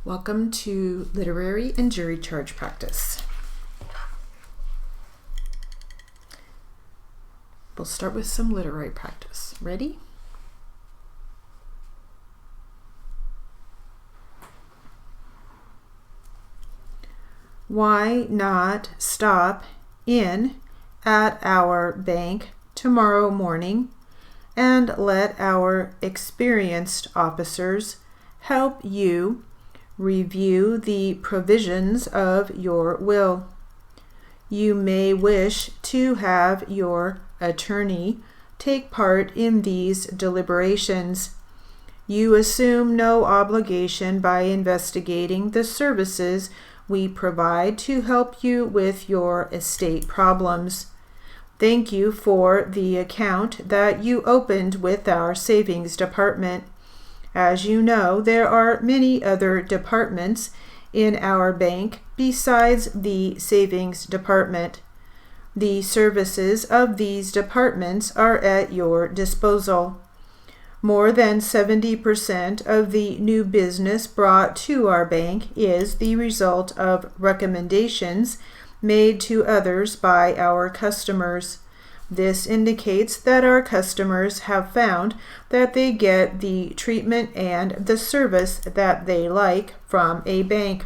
Welcome to literary and jury charge practice. We'll start with some literary practice. Ready? Why not stop in at our bank tomorrow morning and let our experienced officers help you review the provisions of your will. You may wish to have your attorney take part in these deliberations. You assume no obligation by investigating the services we provide to help you with your estate problems. Thank you for the account that you opened with our savings department. As you know, there are many other departments in our bank besides the savings department. The services of these departments are at your disposal. More than 70% of the new business brought to our bank is the result of recommendations made to others by our customers. This indicates that our customers have found that they get the treatment and the service that they like from a bank.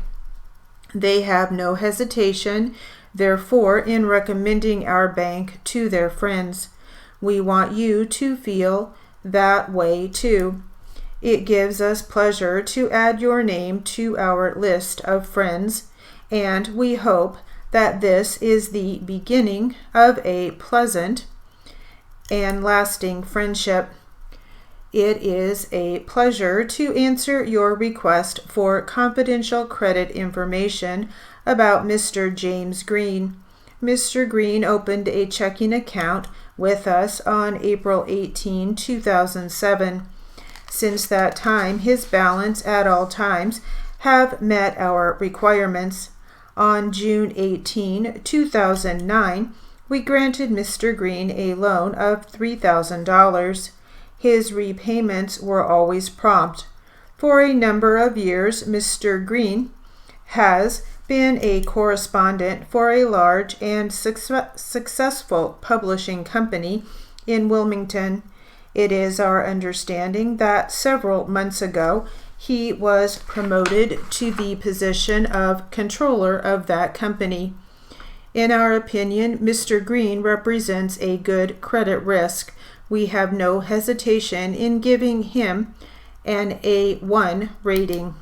They have no hesitation, therefore, in recommending our bank to their friends. We want you to feel that way too. It gives us pleasure to add your name to our list of friends, and we hope that this is the beginning of a pleasant and lasting friendship. It is a pleasure to answer your request for confidential credit information about Mr. James Green. Mr. Green opened a checking account with us on April 18, 2007. Since that time, his balance at all times have met our requirements. On June 18, 2009, we granted Mr. Green a loan of $3,000. His repayments were always prompt. For a number of years, Mr. Green has been a correspondent for a large and successful publishing company in Wilmington. It is our understanding that several months ago, he was promoted to the position of controller of that company. In our opinion, Mr. Green represents a good credit risk. We have no hesitation in giving him an A1 rating.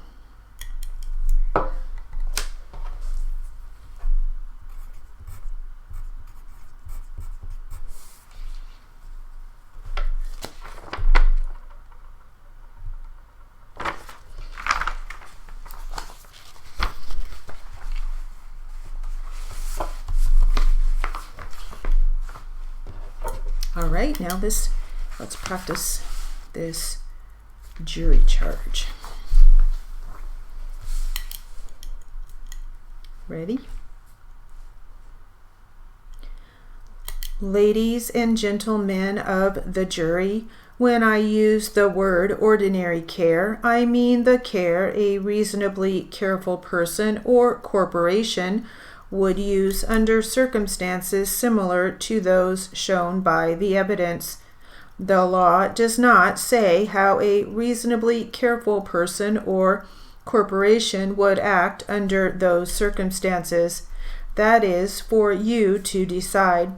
All right, now let's practice this jury charge. Ready? Ladies and gentlemen of the jury, when I use the word ordinary care, I mean the care a reasonably careful person or corporation would use under circumstances similar to those shown by the evidence. The law does not say how a reasonably careful person or corporation would act under those circumstances. That is for you to decide.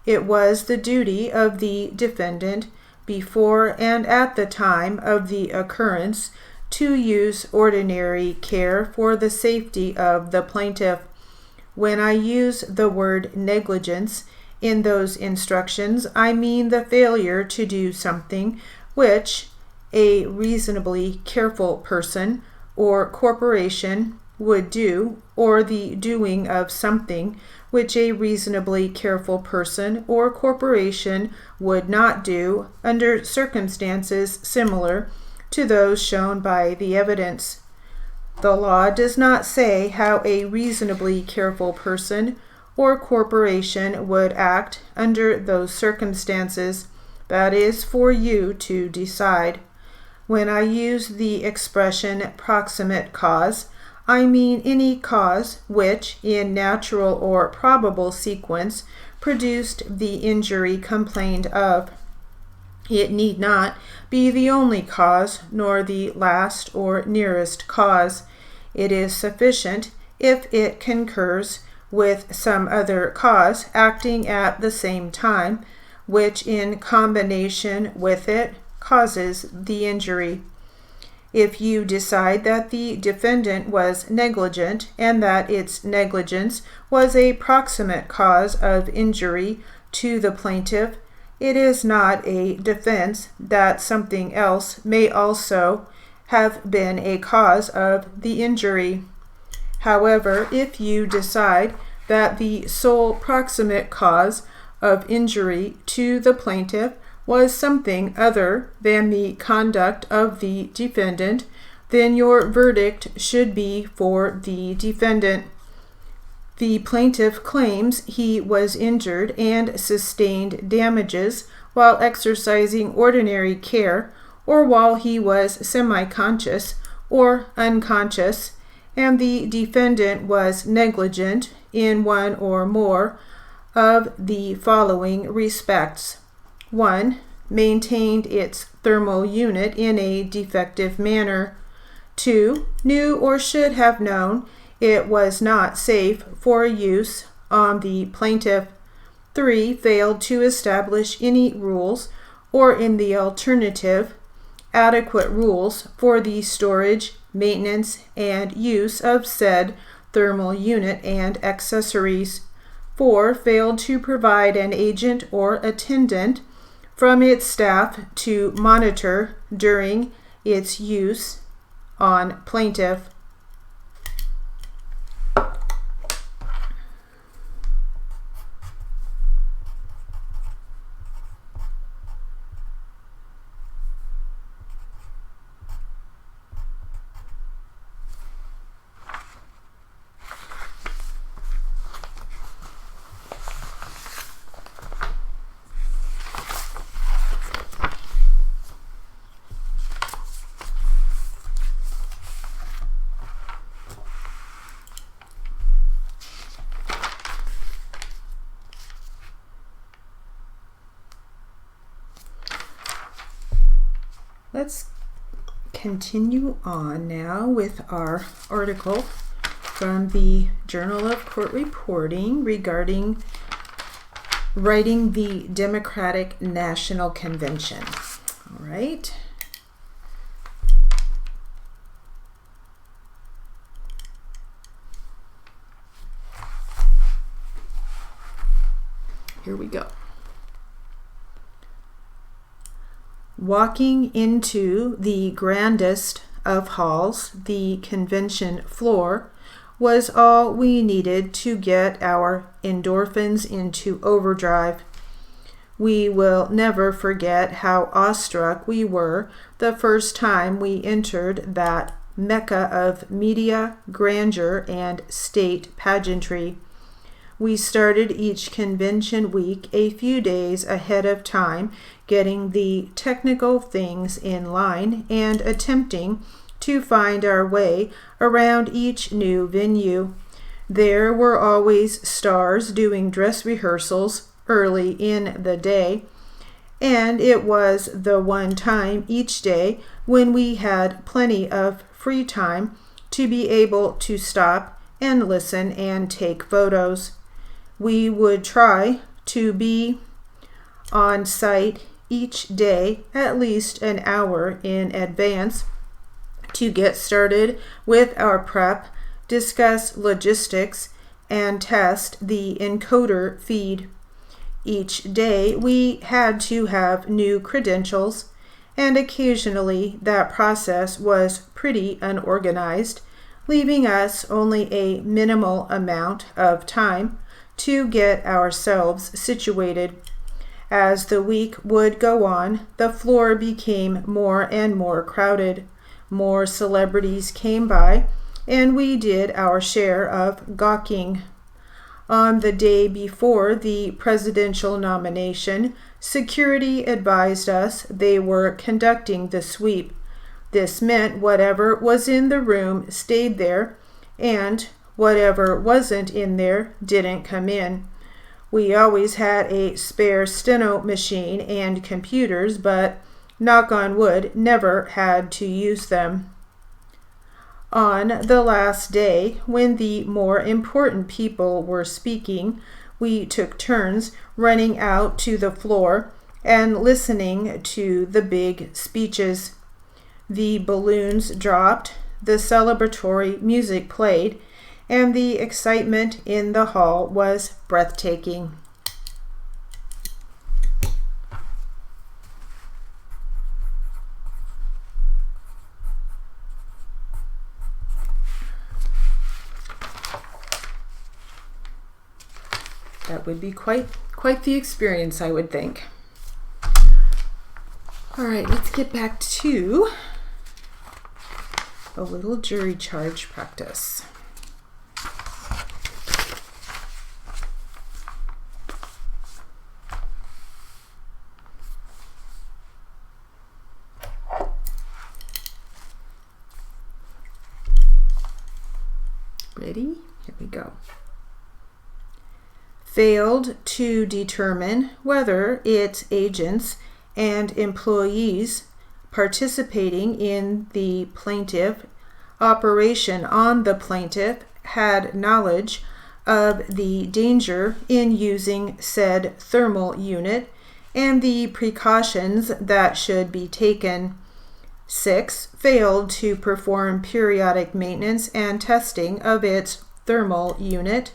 It was the duty of the defendant, before and at the time of the occurrence, to use ordinary care for the safety of the plaintiff. When I use the word negligence in those instructions, I mean the failure to do something which a reasonably careful person or corporation would do, or the doing of something which a reasonably careful person or corporation would not do under circumstances similar to those shown by the evidence. The law does not say how a reasonably careful person or corporation would act under those circumstances. That is for you to decide. When I use the expression proximate cause, I mean any cause which, in natural or probable sequence, produced the injury complained of. It need not be the only cause, nor the last or nearest cause. It is sufficient if it concurs with some other cause acting at the same time, which in combination with it causes the injury. If you decide that the defendant was negligent and that its negligence was a proximate cause of injury to the plaintiff, it is not a defense that something else may also have been a cause of the injury. However, if you decide that the sole proximate cause of injury to the plaintiff was something other than the conduct of the defendant, then your verdict should be for the defendant. The plaintiff claims he was injured and sustained damages while exercising ordinary care or while he was semi-conscious or unconscious, and the defendant was negligent in one or more of the following respects. 1. Maintained its thermal unit in a defective manner. 2. Knew or should have known it was not safe for use on the plaintiff. 3. Failed to establish any rules, or in the alternative, adequate rules for the storage, maintenance, and use of said thermal unit and accessories. 4. Failed to provide an agent or attendant from its staff to monitor during its use on plaintiff. Let's continue on now with our article from the Journal of Court Reporting regarding writing the Democratic National Convention. All right. Here we go. Walking into the grandest of halls, the convention floor, was all we needed to get our endorphins into overdrive. We will never forget how awestruck we were the first time we entered that mecca of media, grandeur, and state pageantry. We started each convention week a few days ahead of time, getting the technical things in line and attempting to find our way around each new venue. There were always stars doing dress rehearsals early in the day, and it was the one time each day when we had plenty of free time to be able to stop and listen and take photos. We would try to be on site each day at least an hour in advance to get started with our prep, discuss logistics, and test the encoder feed. Each day we had to have new credentials, and occasionally that process was pretty unorganized, leaving us only a minimal amount of time to get ourselves situated. As the week would go on, the floor became more and more crowded. More celebrities came by, and we did our share of gawking. On the day before the presidential nomination, security advised us they were conducting the sweep. This meant whatever was in the room stayed there, and whatever wasn't in there didn't come in. We always had a spare steno machine and computers, but knock on wood, never had to use them. On the last day, when the more important people were speaking, we took turns running out to the floor and listening to the big speeches. The balloons dropped, the celebratory music played, and the excitement in the hall was breathtaking. That would be quite the experience, I would think. All right, let's get back to a little jury charge practice. Ready? Here we go. Failed to determine whether its agents and employees participating in the plaintiff operation on the plaintiff had knowledge of the danger in using said thermal unit and the precautions that should be taken. 6. Failed to perform periodic maintenance and testing of its thermal unit.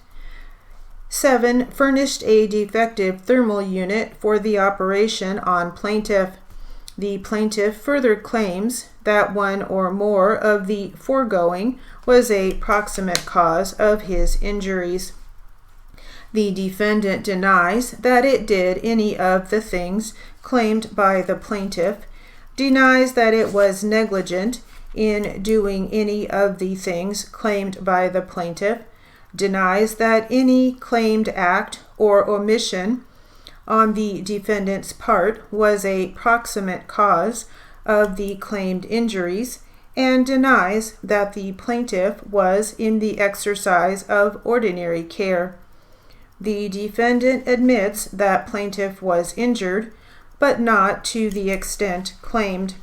7. Furnished a defective thermal unit for the operation on plaintiff. The plaintiff further claims that one or more of the foregoing was a proximate cause of his injuries. The defendant denies that it did any of the things claimed by the plaintiff, denies that it was negligent in doing any of the things claimed by the plaintiff, denies that any claimed act or omission on the defendant's part was a proximate cause of the claimed injuries, and denies that the plaintiff was in the exercise of ordinary care. The defendant admits that plaintiff was injured, but not to the extent claimed.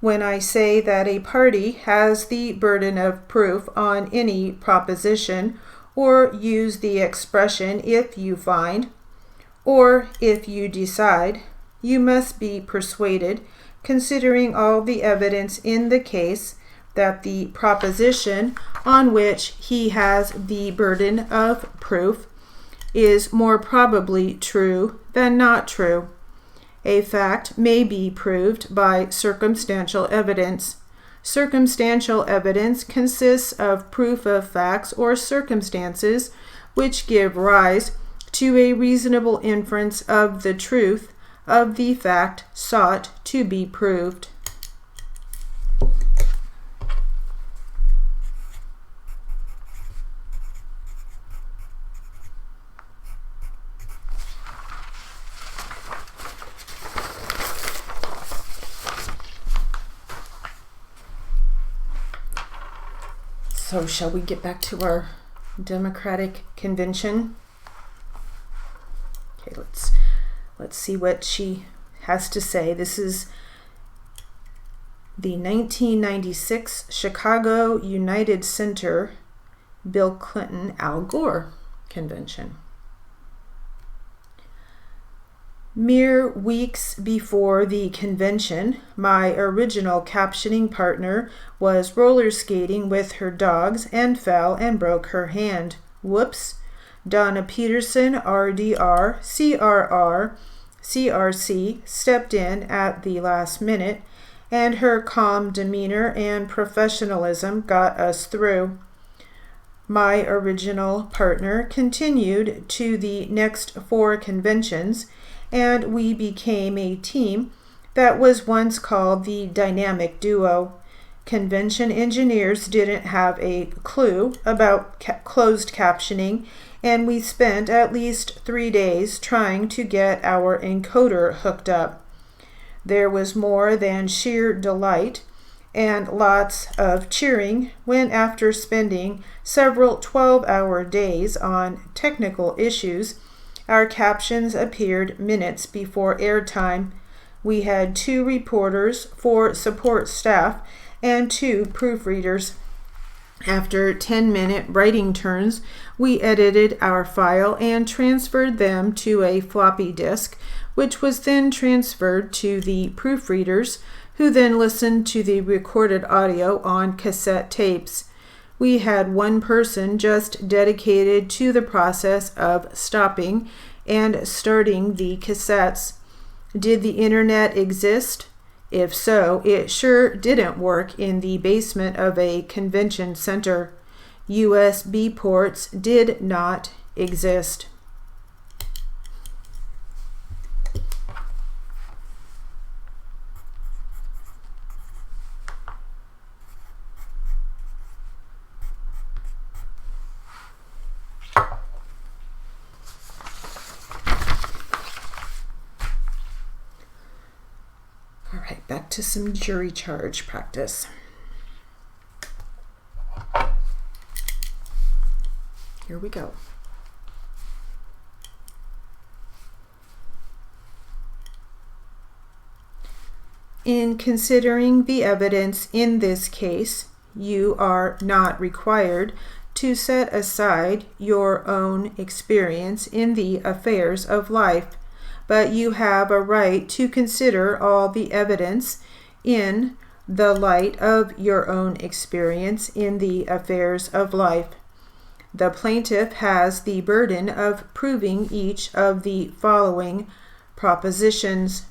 When I say that a party has the burden of proof on any proposition, or use the expression if you find, or if you decide, you must be persuaded, considering all the evidence in the case, that the proposition on which he has the burden of proof is more probably true than not true. A fact may be proved by circumstantial evidence. Circumstantial evidence consists of proof of facts or circumstances which give rise to a reasonable inference of the truth of the fact sought to be proved. So shall we get back to our Democratic Convention? Okay, let's see what she has to say. This is the 1996 Chicago United Center Bill Clinton Al Gore Convention. Mere weeks before the convention, my original captioning partner was roller skating with her dogs and fell and broke her hand. Whoops. Donna Peterson, RDR, CRR, CRC, stepped in at the last minute, and her calm demeanor and professionalism got us through. My original partner continued to the next 4 conventions, and we became a team that was once called the Dynamic Duo. Convention engineers didn't have a clue about closed captioning, and we spent at least 3 days trying to get our encoder hooked up. There was more than sheer delight and lots of cheering when, after spending several 12-hour days on technical issues, our captions appeared minutes before airtime. We had 2 reporters, 4 support staff, and 2 proofreaders. After 10-minute writing turns, we edited our file and transferred them to a floppy disk, which was then transferred to the proofreaders, who then listened to the recorded audio on cassette tapes. We had 1 person just dedicated to the process of stopping and starting the cassettes. Did the internet exist? If so, it sure didn't work in the basement of a convention center. USB ports did not exist. All right, back to some jury charge practice. Here we go. In considering the evidence in this case, you are not required to set aside your own experience in the affairs of life, but you have a right to consider all the evidence in the light of your own experience in the affairs of life. The plaintiff has the burden of proving each of the following propositions.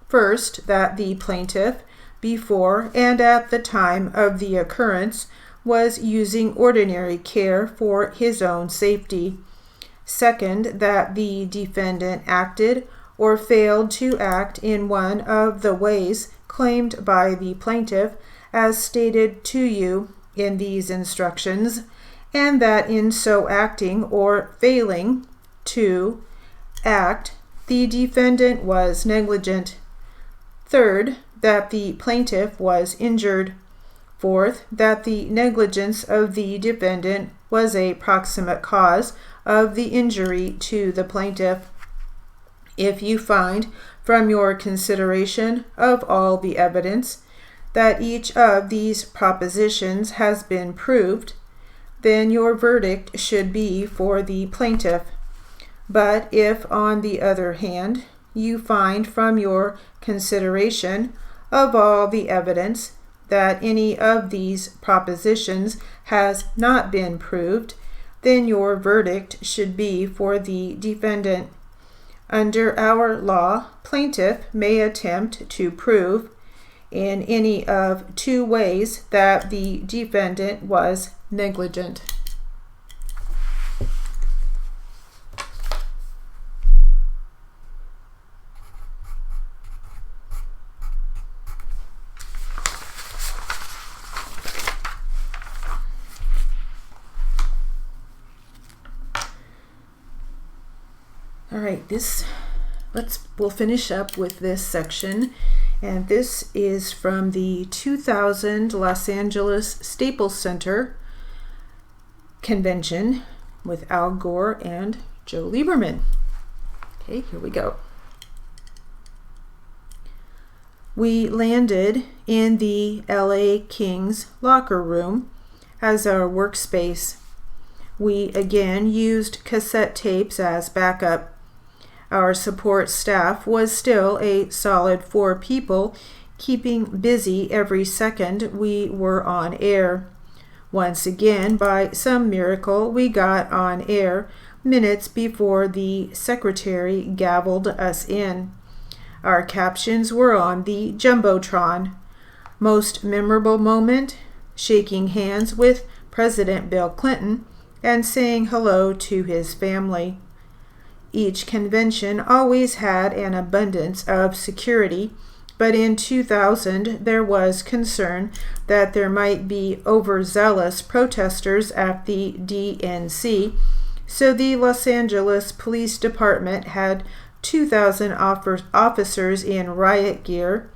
First, that the plaintiff, before and at the time of the occurrence, was using ordinary care for his own safety. Second, that the defendant acted or failed to act in one of the ways claimed by the plaintiff as stated to you in these instructions, and that in so acting or failing to act, the defendant was negligent. Third, that the plaintiff was injured. Fourth, that the negligence of the defendant was a proximate cause of the injury to the plaintiff. If you find, from your consideration of all the evidence, that each of these propositions has been proved, then your verdict should be for the plaintiff. But if, on the other hand, you find from your consideration of all the evidence that any of these propositions has not been proved, then your verdict should be for the defendant. Under our law, plaintiff may attempt to prove in any of 2 ways that the defendant was negligent. All right, we'll finish up with this section, and this is from the 2000 Los Angeles Staples Center convention with Al Gore and Joe Lieberman. Okay, here we go. We landed in the LA Kings locker room as our workspace. We again used cassette tapes as backup. Our support staff was still a solid 4 people, keeping busy every second we were on air. Once again, by some miracle, we got on air minutes before the secretary gavelled us in. Our captions were on the Jumbotron. Most memorable moment? Shaking hands with President Bill Clinton and saying hello to his family. Each convention always had an abundance of security, but in 2000 there was concern that there might be overzealous protesters at the DNC, so the Los Angeles Police Department had 2,000 officers in riot gear.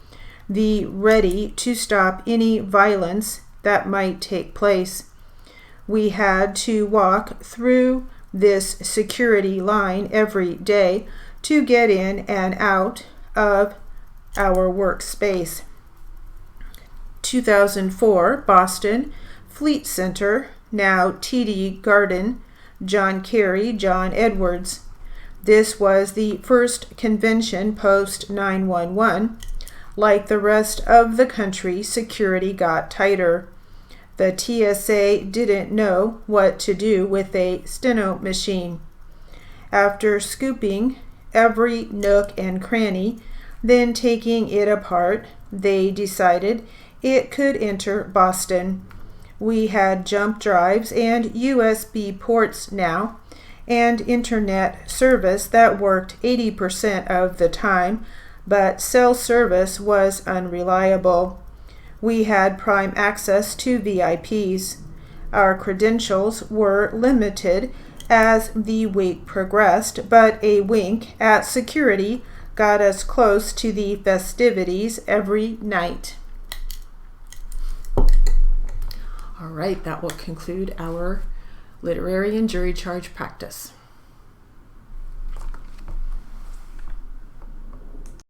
the ready to stop any violence that might take place. We had to walk through this security line every day to get in and out of our workspace. 2004, Boston, Fleet Center, now TD Garden, John Kerry, John Edwards. This was the first convention post 9/11. Like the rest of the country, security got tighter. The TSA didn't know what to do with a steno machine. After scooping every nook and cranny, then taking it apart, they decided it could enter Boston. We had jump drives and USB ports now, and internet service that worked 80% of the time, but cell service was unreliable. We had prime access to VIPs. Our credentials were limited as the week progressed, but a wink at security got us close to the festivities every night. All right, that will conclude our literary and jury charge practice.